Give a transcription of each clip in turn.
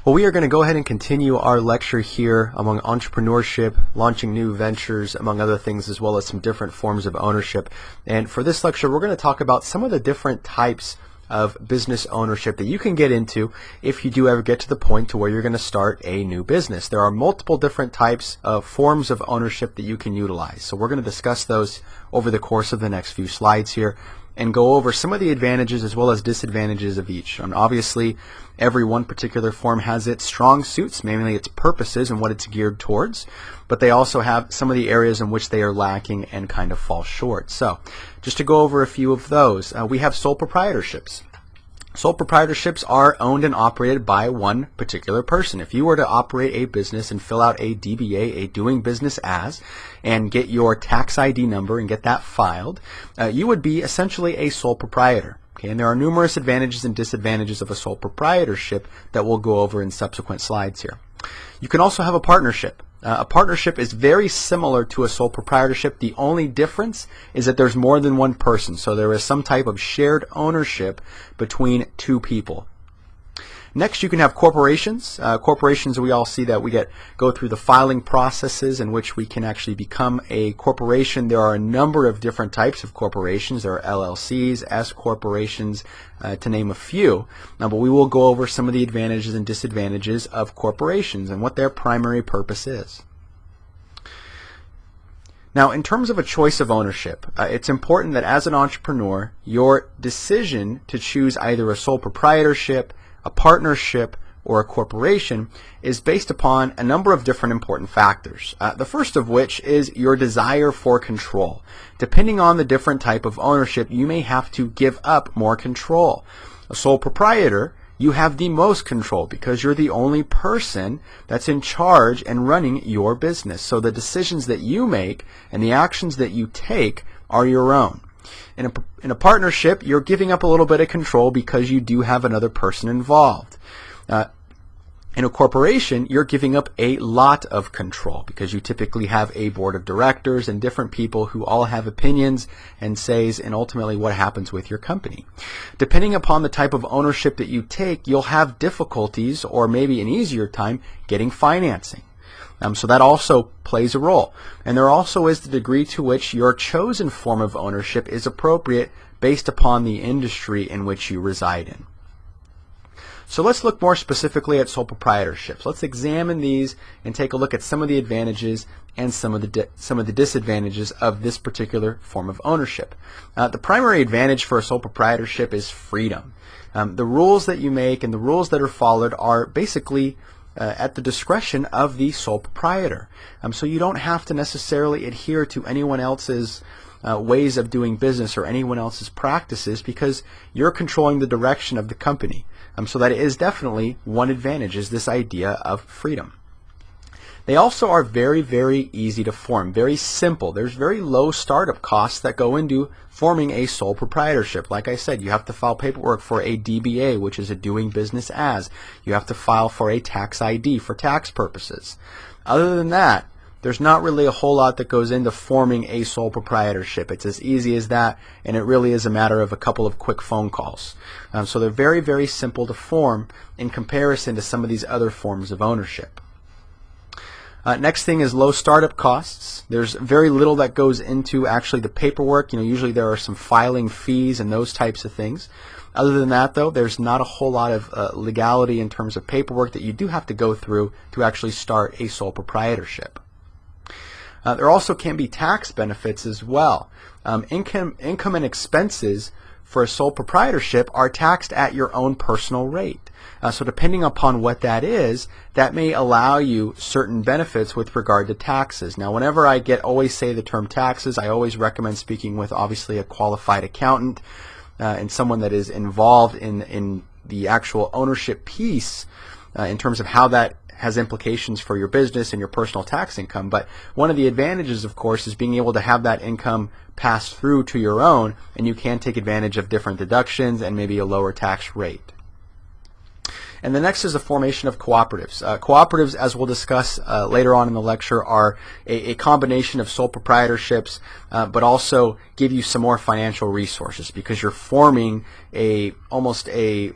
Well, we are going to go ahead and continue our lecture here among entrepreneurship, launching new ventures, among other things, as well as some different forms of ownership. And for this lecture, we're going to talk about some of the different types of business ownership that you can get into if you do ever get to the point to where you're going to start a new business. There are multiple different types of forms of ownership that you can utilize. So we're going to discuss those over the course of the next few slides here and go over some of the advantages as well as disadvantages of each. And obviously, every one particular form has its strong suits, mainly its purposes and what it's geared towards, but they also have some of the areas in which they are lacking and kind of fall short. So just to go over a few of those, we have sole proprietorships. Sole proprietorships are owned and operated by one particular person. If you were to operate a business and fill out a DBA, a doing business as, and get your tax ID number and get that filed, you would be essentially a sole proprietor. Okay, and there are numerous advantages and disadvantages of a sole proprietorship that we'll go over in subsequent slides here. You can also have a partnership. A partnership is very similar to a sole proprietorship. The only difference is that there's more than one person, so there is some type of shared ownership between two people. Next, you can have corporations. Corporations, we all see that we go through the filing processes in which we can actually become a corporation. There are a number of different types of corporations. There are LLCs, S corporations, to name a few. But we will go over some of the advantages and disadvantages of corporations and what their primary purpose is. Now, in terms of a choice of ownership, it's important that as an entrepreneur, your decision to choose either a sole proprietorship, a partnership, or a corporation is based upon a number of different important factors. The first of which is your desire for control. Depending on the different type of ownership, you may have to give up more control. A sole proprietor, you have the most control because you're the only person that's in charge and running your business. So the decisions that you make and the actions that you take are your own. In a partnership, you're giving up a little bit of control because you do have another person involved. In a corporation, you're giving up a lot of control because you typically have a board of directors and different people who all have opinions and says in ultimately what happens with your company. Depending upon the type of ownership that you take, you'll have difficulties or maybe an easier time getting financing. So that also plays a role. And there also is the degree to which your chosen form of ownership is appropriate based upon the industry in which you reside in. So let's look more specifically at sole proprietorships. Let's examine these and take a look at some of the advantages and some of the disadvantages of this particular form of ownership. The primary advantage for a sole proprietorship is freedom. The rules that you make and the rules that are followed are basically at the discretion of the sole proprietor. So you don't have to necessarily adhere to anyone else's ways of doing business or anyone else's practices because you're controlling the direction of the company. So that is definitely one advantage, is this idea of freedom. They also are very, very easy to form, very simple. There's very low startup costs that go into forming a sole proprietorship. Like I said, you have to file paperwork for a DBA, which is a doing business as. You have to file for a tax ID for tax purposes. Other than that, there's not really a whole lot that goes into forming a sole proprietorship. It's as easy as that, and it really is a matter of a couple of quick phone calls. So they're very, very simple to form in comparison to some of these other forms of ownership. Next thing is low startup costs. There's very little that goes into actually the paperwork. Usually there are some filing fees and those types of things. Other than that, though, there's not a whole lot of legality in terms of paperwork that you do have to go through to actually start a sole proprietorship. There also can be tax benefits as well. Income and expenses for a sole proprietorship are taxed at your own personal rate. So depending upon what that is, that may allow you certain benefits with regard to taxes. Now, whenever I always say the term taxes, I always recommend speaking with obviously a qualified accountant and someone that is involved in the actual ownership piece in terms of how that has implications for your business and your personal tax income. But one of the advantages, of course, is being able to have that income pass through to your own, and you can take advantage of different deductions and maybe a lower tax rate. And the next is the formation of cooperatives. Cooperatives, as we'll discuss later on in the lecture, are a combination of sole proprietorships, but also give you some more financial resources because you're forming almost a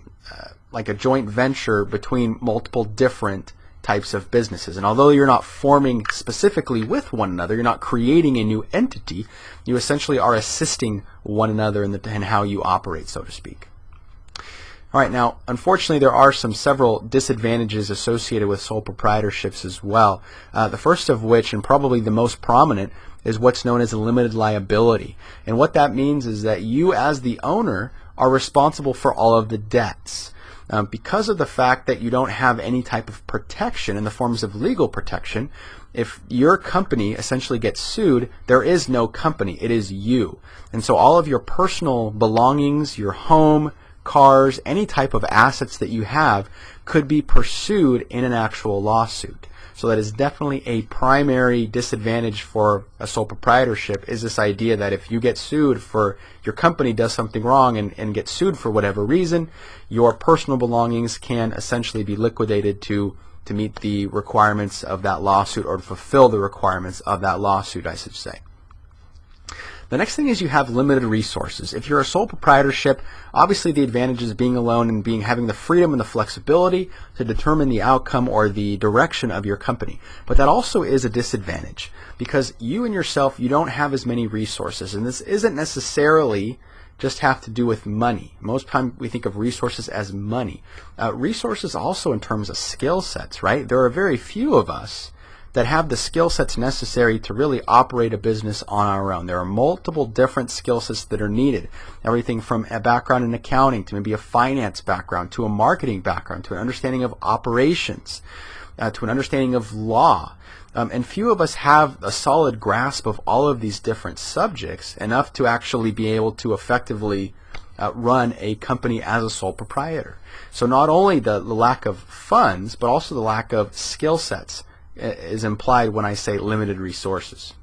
like a joint venture between multiple different types of businesses. And although you're not forming specifically with one another, you're not creating a new entity, you essentially are assisting one another in how you operate, so to speak. All right, now, unfortunately, there are several disadvantages associated with sole proprietorships as well. The first of which, and probably the most prominent, is what's known as a limited liability. And what that means is that you, as the owner, are responsible for all of the debts. Because of the fact that you don't have any type of protection in the forms of legal protection, if your company essentially gets sued, there is no company. It is you. And so all of your personal belongings, your home, cars, any type of assets that you have could be pursued in an actual lawsuit. So that is definitely a primary disadvantage for a sole proprietorship, is this idea that if you get sued for your company does something wrong and gets sued for whatever reason, your personal belongings can essentially be liquidated to meet the requirements of that lawsuit, or to fulfill the requirements of that lawsuit, I should say. The next thing is you have limited resources. If you're a sole proprietorship, obviously the advantage is being alone and having the freedom and the flexibility to determine the outcome or the direction of your company. But that also is a disadvantage, because you and yourself, you don't have as many resources. And this isn't necessarily just have to do with money. Most time we think of resources as money. Resources also in terms of skill sets, right? There are very few of us that have the skill sets necessary to really operate a business on our own. There are multiple different skill sets that are needed. Everything from a background in accounting to maybe a finance background to a marketing background to an understanding of operations to an understanding of law. And few of us have a solid grasp of all of these different subjects enough to actually be able to effectively run a company as a sole proprietor. So not only the lack of funds, but also the lack of skill sets is implied when I say limited resources.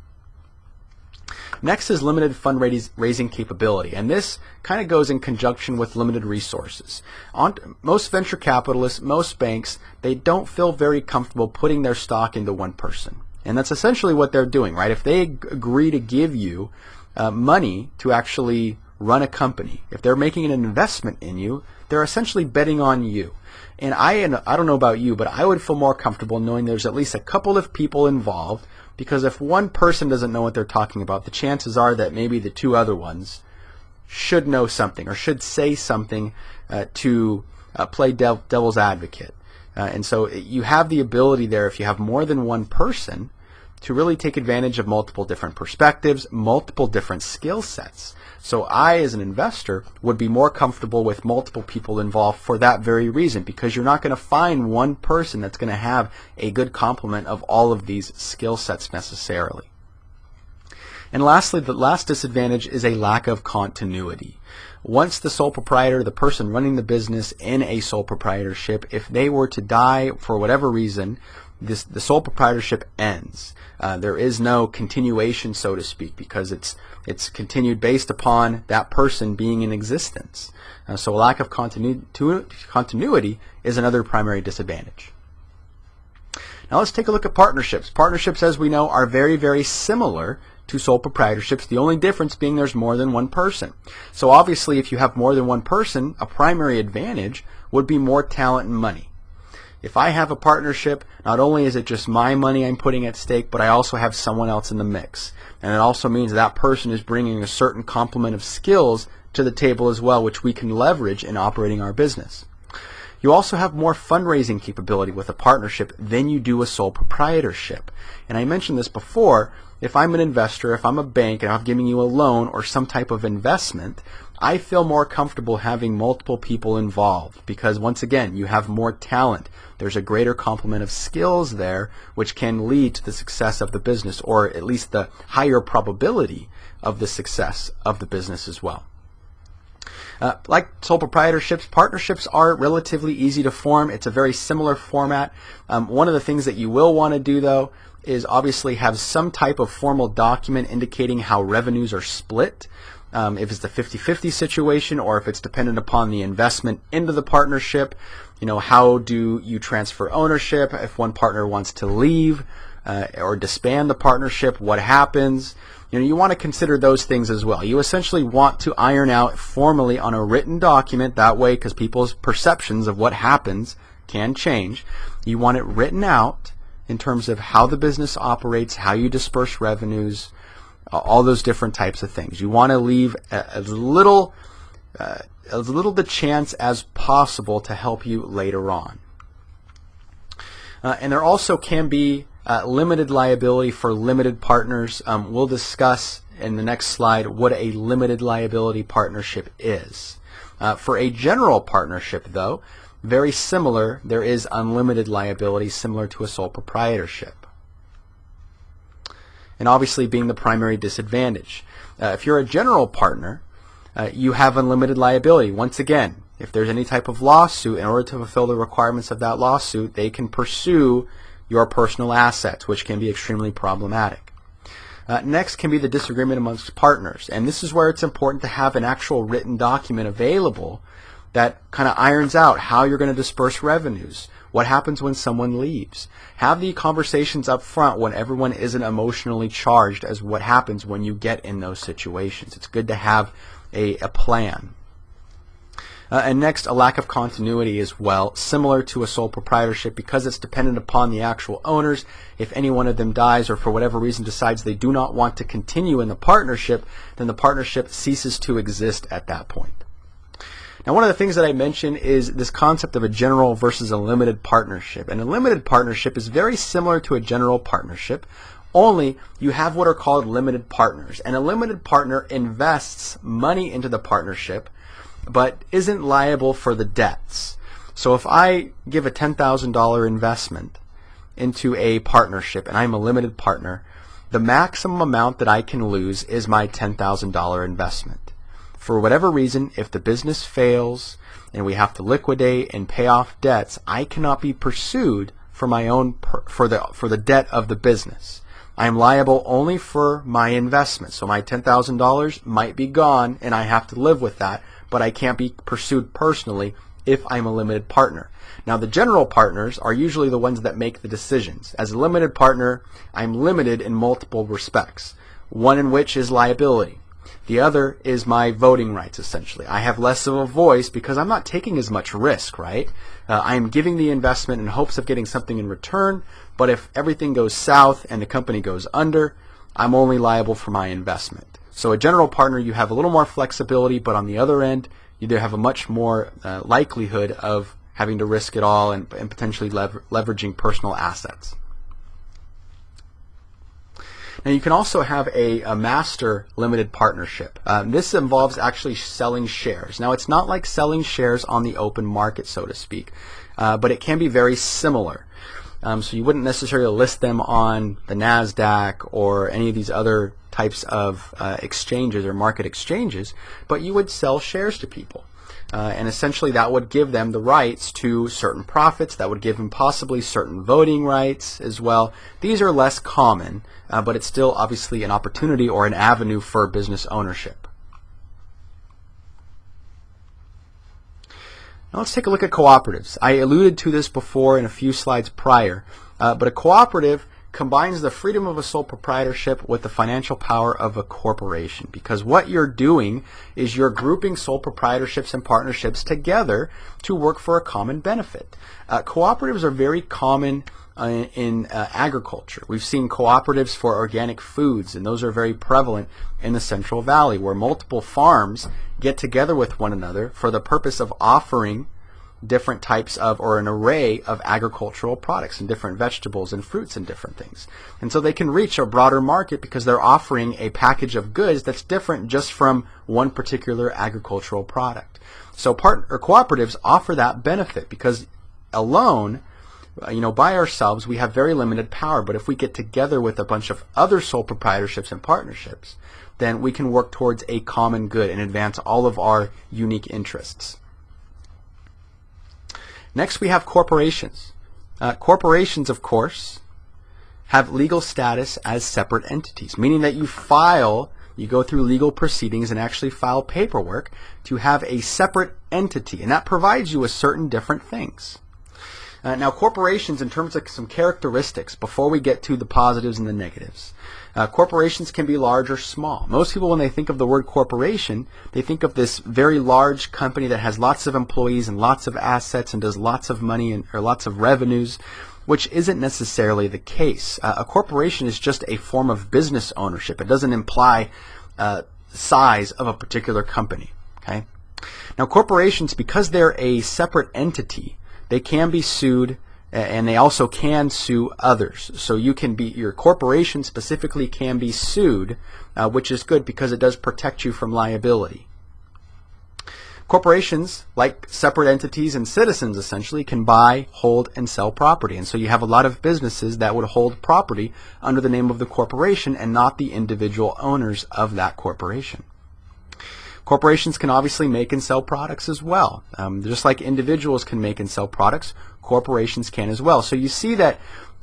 Next is limited fundraising capability, and this kind of goes in conjunction with limited resources. Most venture capitalists, most banks, they don't feel very comfortable putting their stock into one person. And that's essentially what they're doing, right? If they agree to give you money to actually run a company, if they're making an investment in you, they're essentially betting on you. And I don't know about you, but I would feel more comfortable knowing there's at least a couple of people involved, because if one person doesn't know what they're talking about, the chances are that maybe the two other ones should know something or should say something to play devil's advocate. And so you have the ability there, if you have more than one person, to really take advantage of multiple different perspectives, multiple different skill sets. So I, as an investor, would be more comfortable with multiple people involved for that very reason, because you're not going to find one person that's going to have a good complement of all of these skill sets necessarily. And lastly, the last disadvantage is a lack of continuity. Once the sole proprietor, the person running the business in a sole proprietorship, if they were to die for whatever reason, the sole proprietorship ends. There is no continuation, so to speak, because it's continued based upon that person being in existence. So a lack of continuity is another primary disadvantage. Now let's take a look at partnerships. Partnerships, as we know, are very, very similar to sole proprietorships, the only difference being there's more than one person. So obviously, if you have more than one person, a primary advantage would be more talent and money. If I have a partnership, not only is it just my money I'm putting at stake, but I also have someone else in the mix. And it also means that person is bringing a certain complement of skills to the table as well, which we can leverage in operating our business. You also have more fundraising capability with a partnership than you do a sole proprietorship. And I mentioned this before, if I'm an investor, if I'm a bank and I'm giving you a loan or some type of investment, I feel more comfortable having multiple people involved because, once again, you have more talent. There's a greater complement of skills there, which can lead to the success of the business, or at least the higher probability of the success of the business as well. Like sole proprietorships, partnerships are relatively easy to form. It's a very similar format. One of the things that you will want to do, though, is obviously have some type of formal document indicating how revenues are split. If it's the 50-50 situation, or if it's dependent upon the investment into the partnership, how do you transfer ownership if one partner wants to leave? or disband the partnership, what happens? You want to consider those things as well. You essentially want to iron out formally on a written document, that way, because people's perceptions of what happens can change. You want it written out in terms of how the business operates, how you disperse revenues, all those different types of things. You want to leave as little the chance as possible to help you later on. And there also can be limited liability for limited partners. We'll discuss in the next slide what a limited liability partnership is. For a general partnership, though, very similar, there is unlimited liability similar to a sole proprietorship. And obviously being the primary disadvantage. If you're a general partner, you have unlimited liability. Once again, if there's any type of lawsuit, in order to fulfill the requirements of that lawsuit, they can pursue your personal assets, which can be extremely problematic. Next can be the disagreement amongst partners, and this is where it's important to have an actual written document available that kind of irons out how you're going to disperse revenues, what happens when someone leaves. Have the conversations up front when everyone isn't emotionally charged as what happens when you get in those situations. It's good to have a plan. And next, a lack of continuity as well, similar to a sole proprietorship, because it's dependent upon the actual owners. If any one of them dies or for whatever reason decides they do not want to continue in the partnership, then the partnership ceases to exist at that point. Now, one of the things that I mentioned is this concept of a general versus a limited partnership. And a limited partnership is very similar to a general partnership, only you have what are called limited partners. And a limited partner invests money into the partnership but isn't liable for the debts. So if I give a $10,000 investment into a partnership and I'm a limited partner, the maximum amount that I can lose is my $10,000 investment. For whatever reason, if the business fails and we have to liquidate and pay off debts, I cannot be pursued for my own for the debt of the business. I am liable only for my investment. So my $10,000 might be gone and I have to live with that, but I can't be pursued personally if I'm a limited partner. Now, the general partners are usually the ones that make the decisions. As a limited partner, I'm limited in multiple respects, one in which is liability. The other is my voting rights, essentially. I have less of a voice because I'm not taking as much risk, right? I'm giving the investment in hopes of getting something in return, but if everything goes south and the company goes under, I'm only liable for my investment. So a general partner, you have a little more flexibility, but on the other end, you have a much more likelihood of having to risk it all and potentially leveraging personal assets. Now, you can also have a master limited partnership. This involves actually selling shares. Now, it's not like selling shares on the open market, so to speak, but it can be very similar. So you wouldn't necessarily list them on the NASDAQ or any of these other types of exchanges or market exchanges, but you would sell shares to people. And essentially that would give them the rights to certain profits, that would give them possibly certain voting rights as well. These are less common, but it's still obviously an opportunity or an avenue for business ownership. Now let's take a look at cooperatives. I alluded to this before in a few slides prior, but a cooperative combines the freedom of a sole proprietorship with the financial power of a corporation, because what you're doing is you're grouping sole proprietorships and partnerships together to work for a common benefit. Cooperatives are very common in agriculture. We've seen cooperatives for organic foods, and those are very prevalent in the Central Valley, where multiple farms get together with one another for the purpose of offering different types of, or an array of agricultural products and different vegetables and fruits and different things. And so they can reach a broader market because they're offering a package of goods that's different just from one particular agricultural product. So cooperatives offer that benefit because alone, by ourselves, we have very limited power. But if we get together with a bunch of other sole proprietorships and partnerships, then we can work towards a common good and advance all of our unique interests. Next, we have corporations. Corporations, of course, have legal status as separate entities, meaning that you go through legal proceedings and actually file paperwork to have a separate entity, and that provides you with certain different things. Now, corporations, in terms of some characteristics, before we get to the positives and the negatives, corporations can be large or small. Most people, when they think of the word corporation, they think of this very large company that has lots of employees and lots of assets and does lots of money or lots of revenues, which isn't necessarily the case. A corporation is just a form of business ownership. It doesn't imply size of a particular company. Okay? Now, corporations, because they're a separate entity, they can be sued, and they also can sue others. So your corporation specifically can be sued, which is good because it does protect you from liability. Corporations, like separate entities and citizens essentially, can buy, hold, and sell property. And so you have a lot of businesses that would hold property under the name of the corporation and not the individual owners of that corporation. Corporations can obviously make and sell products as well. Just like individuals can make and sell products, corporations can as well. So you see that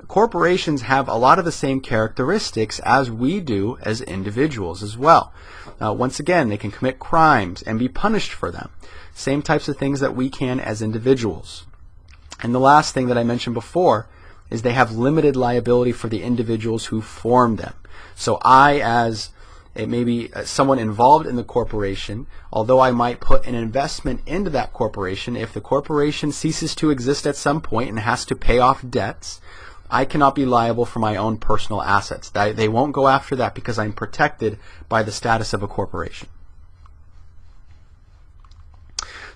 corporations have a lot of the same characteristics as we do as individuals as well. Once again, they can commit crimes and be punished for them. Same types of things that we can as individuals. And the last thing that I mentioned before is they have limited liability for the individuals who form them. So I, as maybe someone involved in the corporation, although I might put an investment into that corporation, if the corporation ceases to exist at some point and has to pay off debts, I cannot be liable for my own personal assets. They won't go after that because I'm protected by the status of a corporation.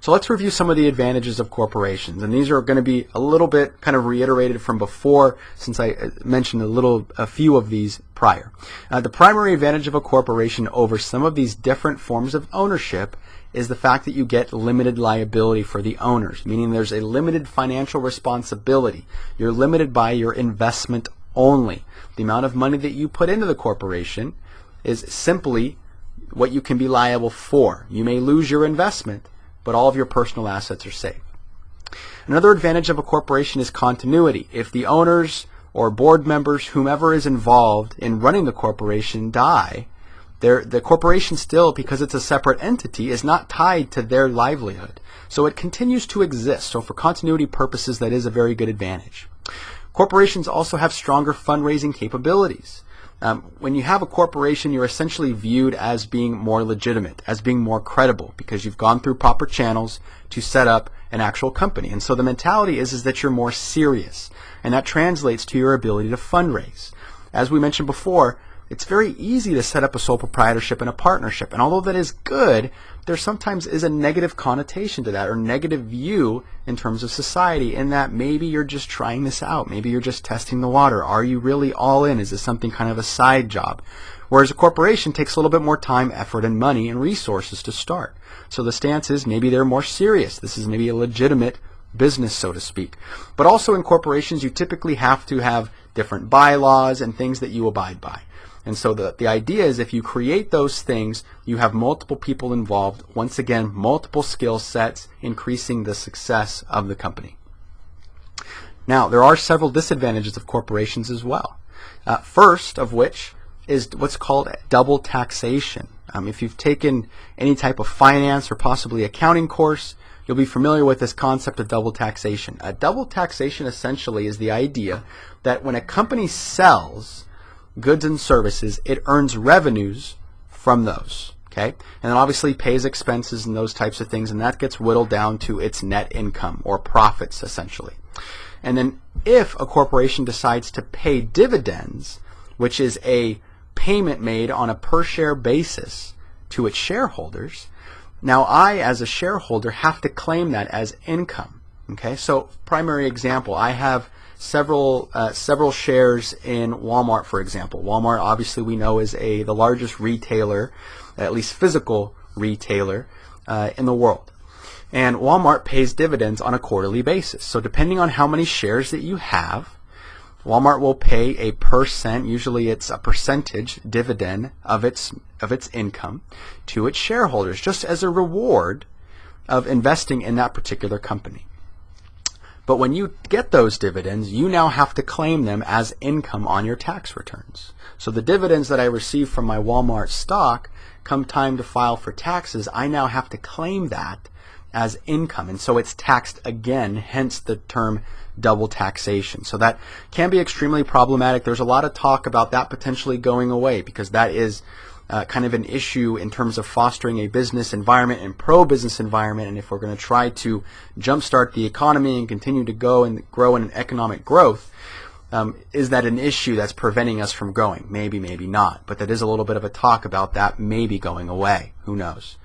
So let's review some of the advantages of corporations, and these are going to be a little bit kind of reiterated from before, since I mentioned a few of these prior. The primary advantage of a corporation over some of these different forms of ownership is the fact that you get limited liability for the owners, meaning there's a limited financial responsibility. You're limited by your investment only. The amount of money that you put into the corporation is simply what you can be liable for. You may lose your investment, but all of your personal assets are safe. Another advantage of a corporation is continuity. If the owners or board members, whomever is involved in running the corporation, die, the corporation still, because it's a separate entity, is not tied to their livelihood. So it continues to exist. So for continuity purposes, that is a very good advantage. Corporations also have stronger fundraising capabilities. When you have a corporation, you're essentially viewed as being more legitimate, as being more credible, because you've gone through proper channels to set up an actual company. And so the mentality is that you're more serious, and that translates to your ability to fundraise. As we mentioned before, it's very easy to set up a sole proprietorship and a partnership, and although that is good, there sometimes is a negative connotation to that, or negative view in terms of society, in that maybe you're just trying this out, maybe you're just testing the water. Are you really all in? Is this something kind of a side job? Whereas a corporation takes a little bit more time, effort, and money and resources to start. So the stance is maybe they're more serious. This is maybe a legitimate business, so to speak. But also in corporations, you typically have to have different bylaws and things that you abide by. And so the idea is, if you create those things, you have multiple people involved. Once again, multiple skill sets, increasing the success of the company. Now, there are several disadvantages of corporations as well. First of which is what's called double taxation. If you've taken any type of finance or possibly accounting course, you'll be familiar with this concept of double taxation. Double taxation essentially is the idea that when a company sells goods and services, it earns revenues from those, okay? And then obviously pays expenses and those types of things, and that gets whittled down to its net income, or profits essentially. And then if a corporation decides to pay dividends, which is a payment made on a per share basis to its shareholders, now I, as a shareholder, have to claim that as income, okay? So primary example, I have several shares in Walmart, for example. Walmart, obviously, we know is the largest retailer, at least physical retailer, in the world. And Walmart pays dividends on a quarterly basis. So depending on how many shares that you have, Walmart will pay a %, usually it's a percentage dividend of its income, to its shareholders, just as a reward of investing in that particular company. But when you get those dividends, you now have to claim them as income on your tax returns. So the dividends that I receive from my Walmart stock, come time to file for taxes, I now have to claim that as income, and so it's taxed again, hence the term double taxation. So that can be extremely problematic. There's a lot of talk about that potentially going away, because that is kind of an issue in terms of fostering a business environment and pro-business environment. And if we're going to try to jumpstart the economy and continue to go and grow in economic growth, is that an issue that's preventing us from growing? Maybe, maybe not. But that is a little bit of a talk about that maybe going away. Who knows?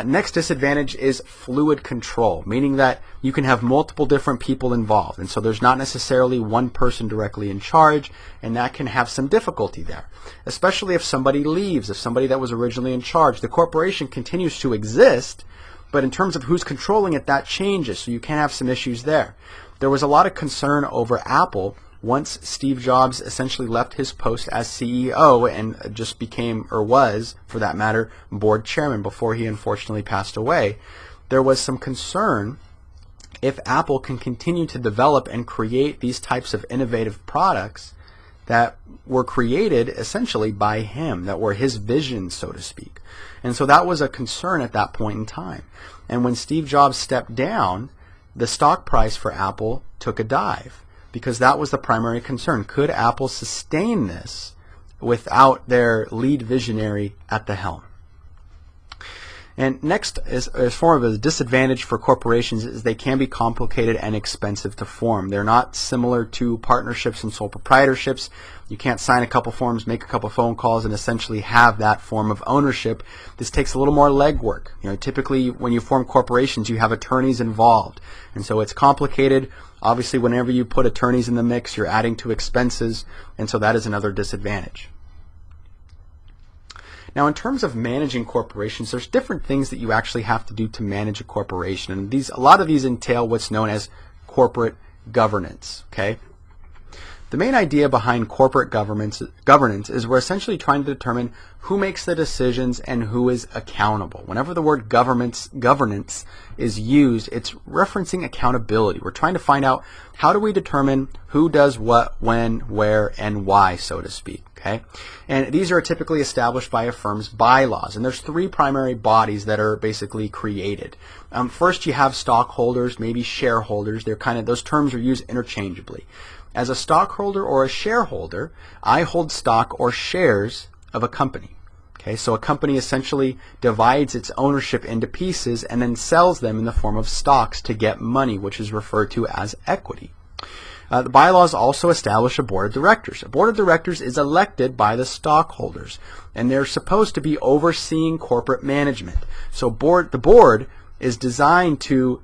Next disadvantage is fluid control, meaning that you can have multiple different people involved, and so there's not necessarily one person directly in charge, and that can have some difficulty there, especially if somebody leaves, if somebody that was originally in charge. The corporation continues to exist, but in terms of who's controlling it, that changes, so you can have some issues there. There was a lot of concern over Apple once Steve Jobs essentially left his post as CEO and just became, or was, for that matter, board chairman before he unfortunately passed away. There was some concern if Apple can continue to develop and create these types of innovative products that were created essentially by him, that were his vision, so to speak. And so that was a concern at that point in time. And when Steve Jobs stepped down, the stock price for Apple took a dive, because that was the primary concern. Could Apple sustain this without their lead visionary at the helm? And next, as form of a disadvantage for corporations, is they can be complicated and expensive to form. They're not similar to partnerships and sole proprietorships. You can't sign a couple forms, make a couple phone calls, and essentially have that form of ownership. This takes a little more legwork. Typically when you form corporations, you have attorneys involved, and so it's complicated. Obviously, whenever you put attorneys in the mix, you're adding to expenses, and so that is another disadvantage. Now, in terms of managing corporations, there's different things that you actually have to do to manage a corporation, and a lot of these entail what's known as corporate governance. Okay. The main idea behind corporate governance is we're essentially trying to determine who makes the decisions and who is accountable. Whenever the word governance is used, it's referencing accountability. We're trying to find out, how do we determine who does what, when, where, and why, so to speak. Okay? And these are typically established by a firm's bylaws, and there's three primary bodies that are basically created. First, you have stockholders, maybe shareholders. Those terms are used interchangeably. As a stockholder or a shareholder, I hold stock or shares of a company. Okay, so a company essentially divides its ownership into pieces and then sells them in the form of stocks to get money, which is referred to as equity. The bylaws also establish a board of directors. A board of directors is elected by the stockholders, and they're supposed to be overseeing corporate management. So the board is designed to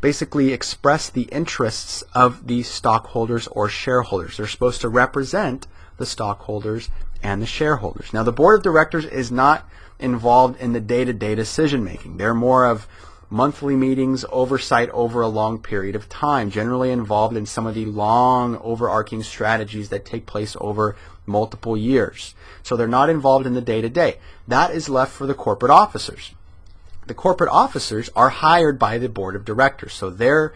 basically express the interests of the stockholders or shareholders. They're supposed to represent the stockholders and the shareholders. Now, the board of directors is not involved in the day-to-day decision making. They're more of monthly meetings, oversight over a long period of time, generally involved in some of the long overarching strategies that take place over multiple years. So they're not involved in the day-to-day. That is left for the corporate officers. The corporate officers are hired by the board of directors, so their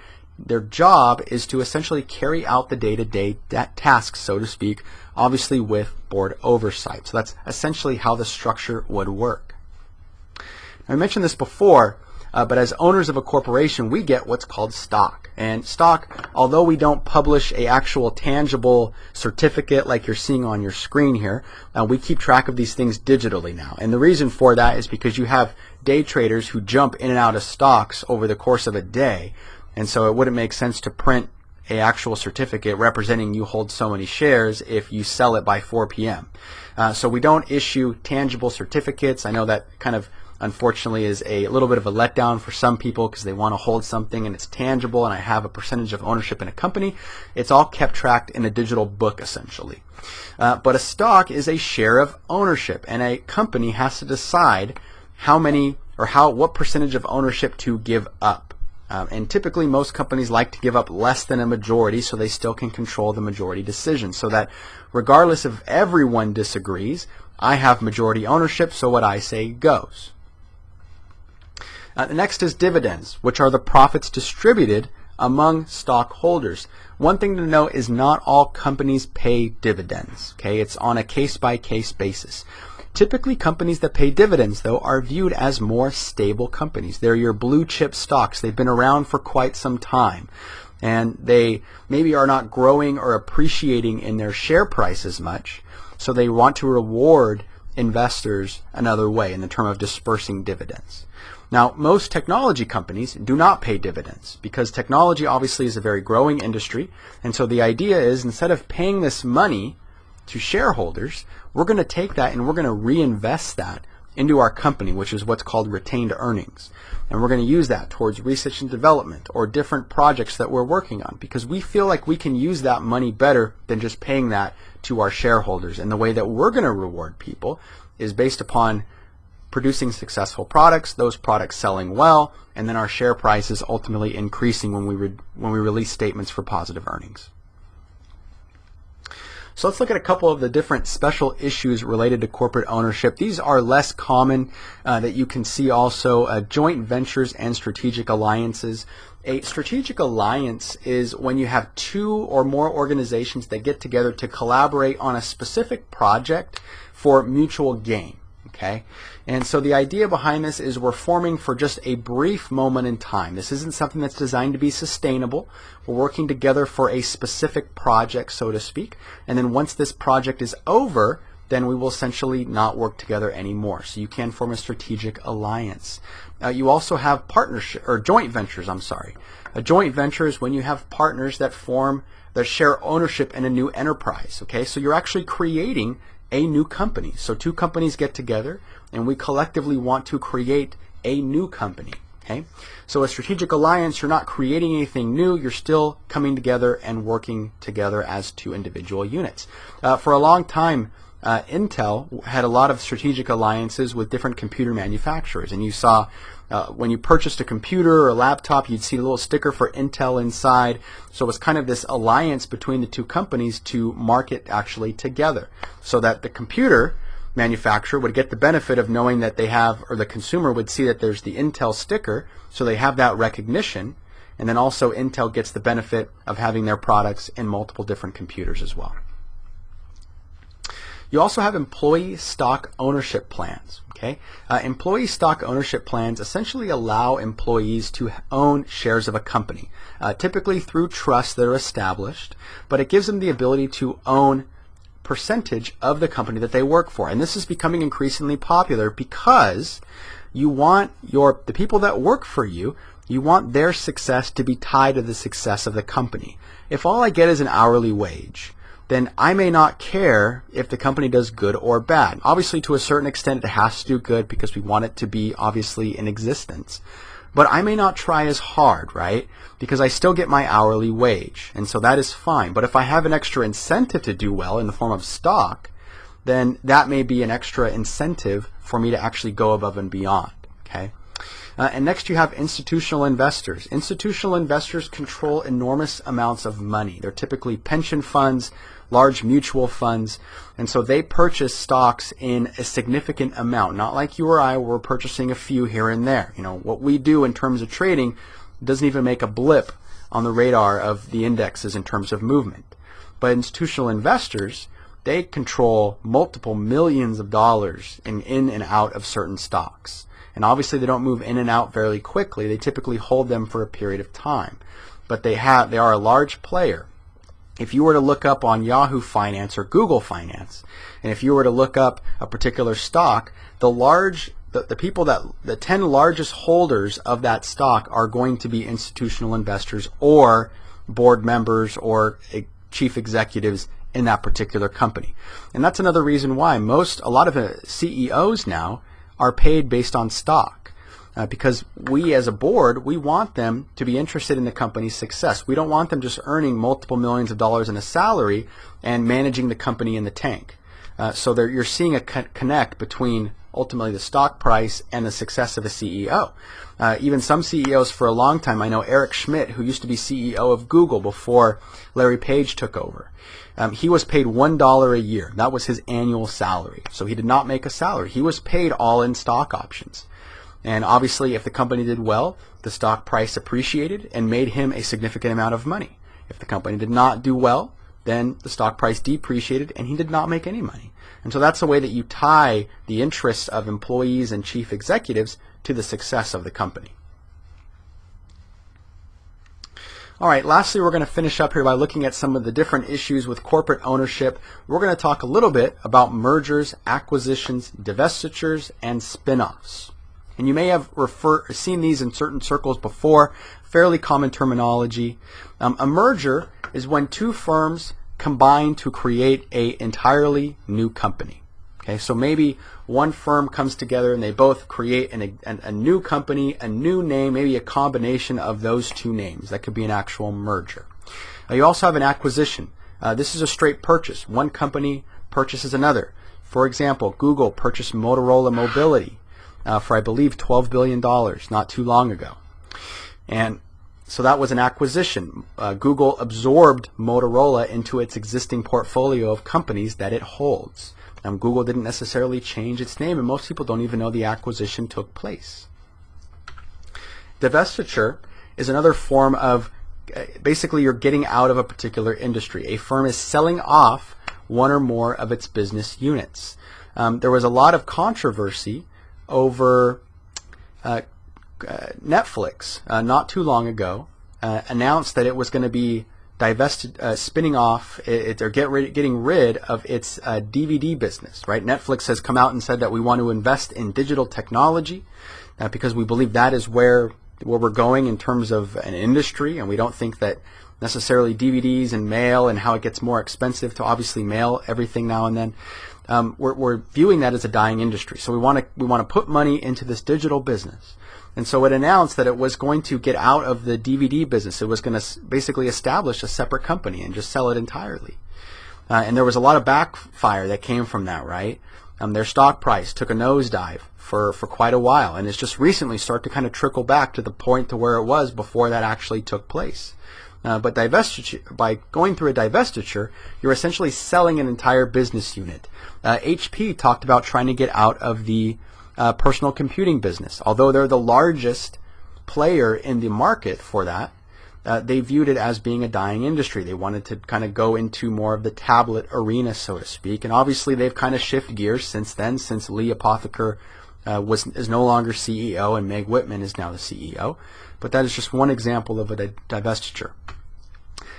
job is to essentially carry out the day-to-day tasks, so to speak, obviously with board oversight. So that's essentially how the structure would work. I mentioned this before, but as owners of a corporation, we get what's called stock. And stock, although we don't publish an actual tangible certificate like you're seeing on your screen here, we keep track of these things digitally now. And the reason for that is because you have day traders who jump in and out of stocks over the course of a day, and so it wouldn't make sense to print an actual certificate representing you hold so many shares if you sell it by 4 p.m. So we don't issue tangible certificates. I know that kind of unfortunately is a little bit of a letdown for some people because they want to hold something and it's tangible and I have a percentage of ownership in a company. It's all kept tracked in a digital book essentially. But a stock is a share of ownership, and a company has to decide what percentage of ownership to give up. And typically most companies like to give up less than a majority so they still can control the majority decision, so that regardless if everyone disagrees, I have majority ownership, so what I say goes. The next is dividends, which are the profits distributed among stockholders. One thing to note is not all companies pay dividends. Okay, it's on a case-by-case basis. Typically, companies that pay dividends, though, are viewed as more stable companies. They're your blue chip stocks. They've been around for quite some time, and they maybe are not growing or appreciating in their share price as much, so they want to reward investors another way in the term of dispersing dividends. Now, most technology companies do not pay dividends because technology obviously is a very growing industry, and so the idea is instead of paying this money to shareholders, we're going to take that and we're going to reinvest that into our company, which is what's called retained earnings. And we're going to use that towards research and development or different projects that we're working on because we feel like we can use that money better than just paying that to our shareholders. And the way that we're going to reward people is based upon producing successful products, those products selling well, and then our share price is ultimately increasing when we release statements for positive earnings. So let's look at a couple of the different special issues related to corporate ownership. These are less common that you can see also, joint ventures and strategic alliances. A strategic alliance is when you have two or more organizations that get together to collaborate on a specific project for mutual gain. Okay, and so the idea behind this is we're forming for just a brief moment in time. This isn't something that's designed to be sustainable. We're working together for a specific project, so to speak, and then once this project is over, then we will essentially not work together anymore. So you can form a strategic alliance. You also have partnership or joint ventures. A joint venture is when you have partners that share ownership in a new enterprise. Okay, so you're actually creating a new company. So two companies get together and we collectively want to create a new company. Okay? So a strategic alliance, you're not creating anything new, you're still coming together and working together as two individual units. For a long time, Intel had a lot of strategic alliances with different computer manufacturers, and you saw when you purchased a computer or a laptop, you'd see a little sticker for Intel inside. So it was kind of this alliance between the two companies to market actually together, so that the computer manufacturer would get the benefit of knowing that they have, or the consumer would see that there's the Intel sticker, so they have that recognition, and then also Intel gets the benefit of having their products in multiple different computers as well. You also have employee stock ownership plans. Okay, employee stock ownership plans essentially allow employees to own shares of a company, typically through trusts that are established, but it gives them the ability to own percentage of the company that they work for. And this is becoming increasingly popular because you want the people that work for you, you want their success to be tied to the success of the company. If all I get is an hourly wage, then I may not care if the company does good or bad. Obviously, to a certain extent, it has to do good because we want it to be obviously in existence. But I may not try as hard, right? Because I still get my hourly wage, and so that is fine. But if I have an extra incentive to do well in the form of stock, then that may be an extra incentive for me to actually go above and beyond, okay? And next you have institutional investors. Institutional investors control enormous amounts of money. They're typically pension funds, large mutual funds, and so they purchase stocks in a significant amount, not like you or I, we're purchasing a few here and there. You know, what we do in terms of trading doesn't even make a blip on the radar of the indexes in terms of movement. But institutional investors, they control multiple millions of dollars in and out of certain stocks. And obviously they don't move in and out very quickly. They typically hold them for a period of time. But they are a large player. If you were to look up on Yahoo Finance or Google Finance, and if you were to look up a particular stock, the 10 largest holders of that stock are going to be institutional investors or board members or chief executives in that particular company. And that's another reason why a lot of CEOs now are paid based on stock. Because we as a board, we want them to be interested in the company's success. We don't want them just earning multiple millions of dollars in a salary and managing the company in the tank. So you're seeing a connect between ultimately the stock price and the success of a CEO. Even some CEOs for a long time, I know Eric Schmidt, who used to be CEO of Google before Larry Page took over. He was paid $1 a year. That was his annual salary. So he did not make a salary. He was paid all in stock options. And obviously, if the company did well, the stock price appreciated and made him a significant amount of money. If the company did not do well, then the stock price depreciated and he did not make any money. And so that's the way that you tie the interests of employees and chief executives to the success of the company. All right, lastly, we're going to finish up here by looking at some of the different issues with corporate ownership. We're going to talk a little bit about mergers, acquisitions, divestitures, and spin-offs. And you may have seen these in certain circles before, fairly common terminology. A merger is when two firms combine to create an entirely new company. Okay, so maybe one firm comes together and they both create a new company, a new name, maybe a combination of those two names. That could be an actual merger. You also have an acquisition. This is a straight purchase. One company purchases another. For example, Google purchased Motorola Mobility for, I believe, $12 billion not too long ago. And so that was an acquisition. Google absorbed Motorola into its existing portfolio of companies that it holds. Google didn't necessarily change its name, and most people don't even know the acquisition took place. Divestiture is another form of, basically you're getting out of a particular industry. A firm is selling off one or more of its business units. There was a lot of controversy over Netflix not too long ago announced that it was going to be divested, spinning off, getting rid of its DVD business, right? Netflix has come out and said that we want to invest in digital technology because we believe that is where we're going in terms of an industry, and we don't think that necessarily DVDs and mail and how it gets more expensive to obviously mail everything now and then. We're viewing that as a dying industry. So we want to put money into this digital business. And so it announced that it was going to get out of the DVD business. It was going to basically establish a separate company and just sell it entirely. And there was a lot of backfire that came from that, right? Their stock price took a nosedive for quite a while, and it's just recently started to kind of trickle back to the point to where it was before that actually took place. But divestiture, by going through a divestiture, you're essentially selling an entire business unit. HP talked about trying to get out of the personal computing business. Although they're the largest player in the market for that, they viewed it as being a dying industry. They wanted to kind of go into more of the tablet arena, so to speak. And obviously they've kind of shifted gears since then, since Lee Apotheker is no longer CEO and Meg Whitman is now the CEO. But that is just one example of a divestiture.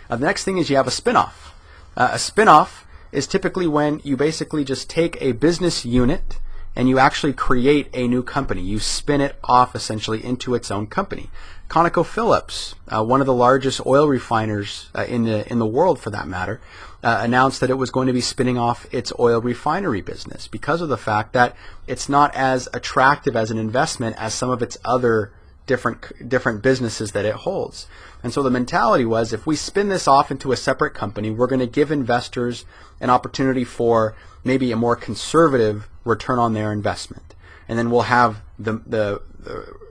The next thing is you have a spin-off. A spin-off is typically when you basically just take a business unit and you actually create a new company. You spin it off essentially into its own company. ConocoPhillips, one of the largest oil refiners in the world for that matter, announced that it was going to be spinning off its oil refinery business because of the fact that it's not as attractive as an investment as some of its other different businesses that it holds. And so the mentality was, if we spin this off into a separate company, we're going to give investors an opportunity for maybe a more conservative return on their investment. And then we'll have the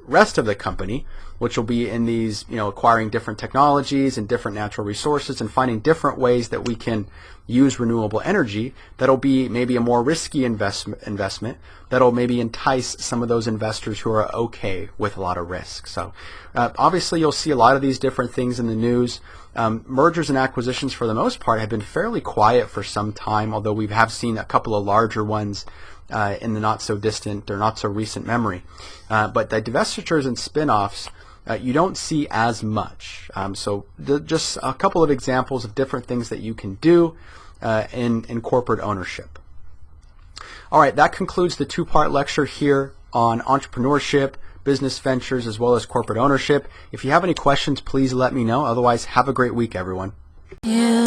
rest of the company, which will be in these, acquiring different technologies and different natural resources and finding different ways that we can use renewable energy. That'll be maybe a more risky investment that'll maybe entice some of those investors who are okay with a lot of risk. So obviously you'll see a lot of these different things in the news. Mergers and acquisitions for the most part have been fairly quiet for some time, although we have seen a couple of larger ones in the not so distant or not so recent memory. But the divestitures and spin-offs you don't see as much. So just a couple of examples of different things that you can do in corporate ownership. All right, that concludes the two-part lecture here on entrepreneurship, business ventures, as well as corporate ownership. If you have any questions, please let me know. Otherwise, have a great week, everyone. Yeah.